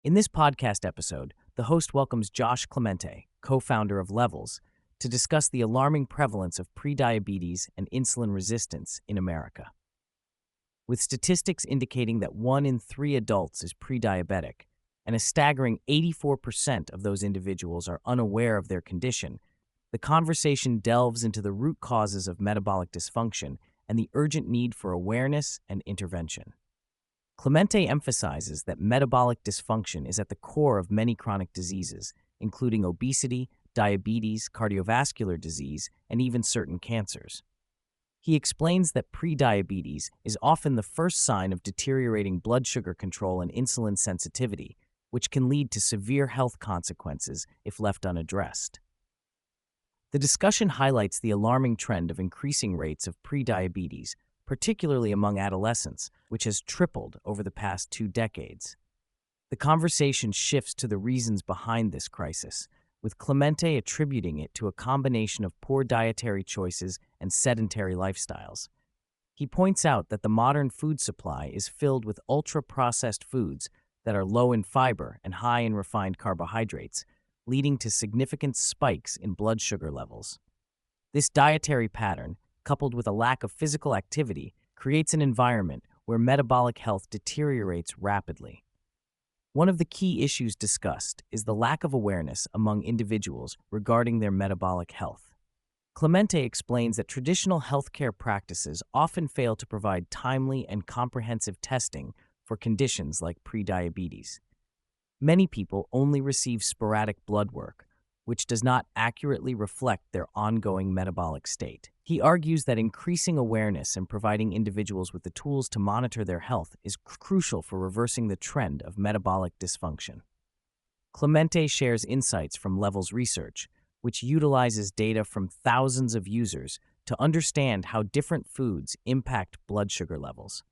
In this podcast episode, the host welcomes Josh Clemente, co-founder of Levels, to discuss the alarming prevalence of prediabetes and insulin resistance in America. With statistics indicating that 1 in 3 adults is prediabetic, and a staggering 84% of those individuals are unaware of their condition, the conversation delves into the root causes of metabolic dysfunction and the urgent need for awareness and intervention. Clemente emphasizes that metabolic dysfunction is at the core of many chronic diseases, including obesity, diabetes, cardiovascular disease, and even certain cancers. He explains that prediabetes is often the first sign of deteriorating blood sugar control and insulin sensitivity, which can lead to severe health consequences if left unaddressed. The discussion highlights the alarming trend of increasing rates of prediabetes, particularly among adolescents, which has tripled over the past 2 decades. The conversation shifts to the reasons behind this crisis, with Clemente attributing it to a combination of poor dietary choices and sedentary lifestyles. He points out that the modern food supply is filled with ultra-processed foods that are low in fiber and high in refined carbohydrates, leading to significant spikes in blood sugar levels. This dietary pattern, coupled with a lack of physical activity, creates an environment where metabolic health deteriorates rapidly. One of the key issues discussed is the lack of awareness among individuals regarding their metabolic health. Clemente explains that traditional healthcare practices often fail to provide timely and comprehensive testing for conditions like prediabetes. Many people only receive sporadic blood work, which does not accurately reflect their ongoing metabolic state. He argues that increasing awareness and providing individuals with the tools to monitor their health is crucial for reversing the trend of metabolic dysfunction. Clemente shares insights from Levels research, which utilizes data from thousands of users to understand how different foods impact blood sugar levels.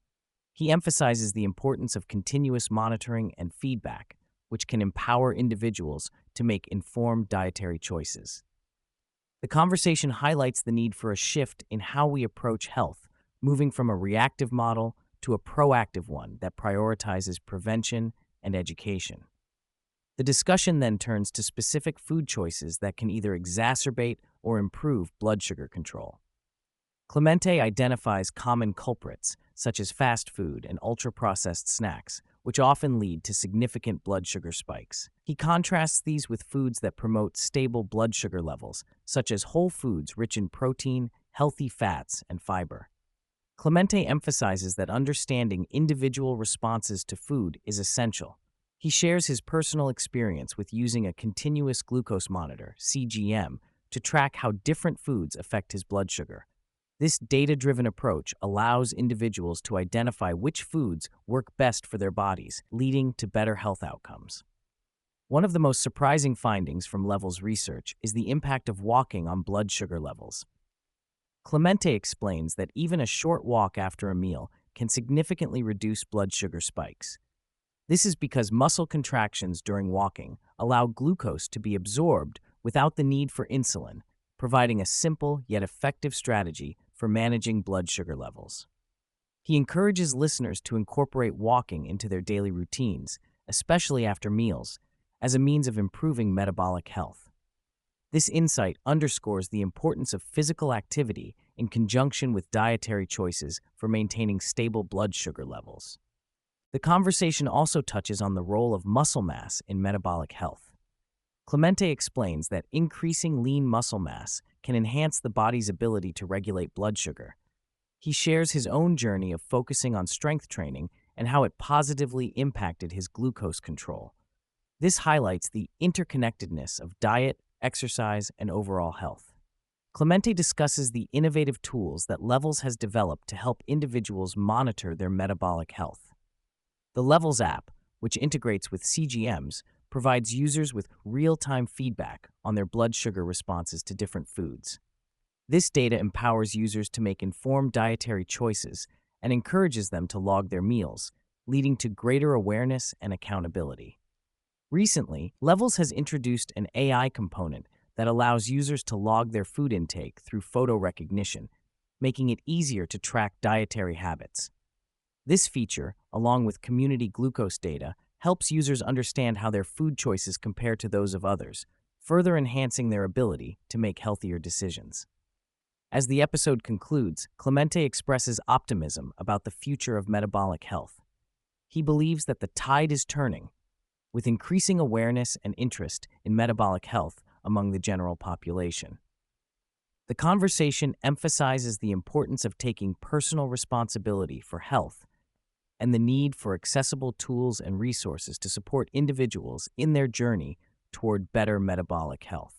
He emphasizes the importance of continuous monitoring and feedback, which can empower individuals to make informed dietary choices. The conversation highlights the need for a shift in how we approach health, moving from a reactive model to a proactive one that prioritizes prevention and education. The discussion then turns to specific food choices that can either exacerbate or improve blood sugar control. Clemente identifies common culprits, such as fast food and ultra-processed snacks, which often lead to significant blood sugar spikes. He contrasts these with foods that promote stable blood sugar levels, such as whole foods rich in protein, healthy fats, and fiber. Clemente emphasizes that understanding individual responses to food is essential. He shares his personal experience with using a continuous glucose monitor, CGM, to track how different foods affect his blood sugar. This data-driven approach allows individuals to identify which foods work best for their bodies, leading to better health outcomes. One of the most surprising findings from Levels research is the impact of walking on blood sugar levels. Clemente explains that even a short walk after a meal can significantly reduce blood sugar spikes. This is because muscle contractions during walking allow glucose to be absorbed without the need for insulin, providing a simple yet effective strategy for managing blood sugar levels. He encourages listeners to incorporate walking into their daily routines, especially after meals, as a means of improving metabolic health. This insight underscores the importance of physical activity in conjunction with dietary choices for maintaining stable blood sugar levels. The conversation also touches on the role of muscle mass in metabolic health. Clemente explains that increasing lean muscle mass can enhance the body's ability to regulate blood sugar. He shares his own journey of focusing on strength training and how it positively impacted his glucose control. This highlights the interconnectedness of diet, exercise, and overall health. Clemente discusses the innovative tools that Levels has developed to help individuals monitor their metabolic health. The Levels app, which integrates with CGMs, provides users with real-time feedback on their blood sugar responses to different foods. This data empowers users to make informed dietary choices and encourages them to log their meals, leading to greater awareness and accountability. Recently, Levels has introduced an AI component that allows users to log their food intake through photo recognition, making it easier to track dietary habits. This feature, along with community glucose data, helps users understand how their food choices compare to those of others, further enhancing their ability to make healthier decisions. As the episode concludes, Clemente expresses optimism about the future of metabolic health. He believes that the tide is turning, with increasing awareness and interest in metabolic health among the general population. The conversation emphasizes the importance of taking personal responsibility for health and the need for accessible tools and resources to support individuals in their journey toward better metabolic health.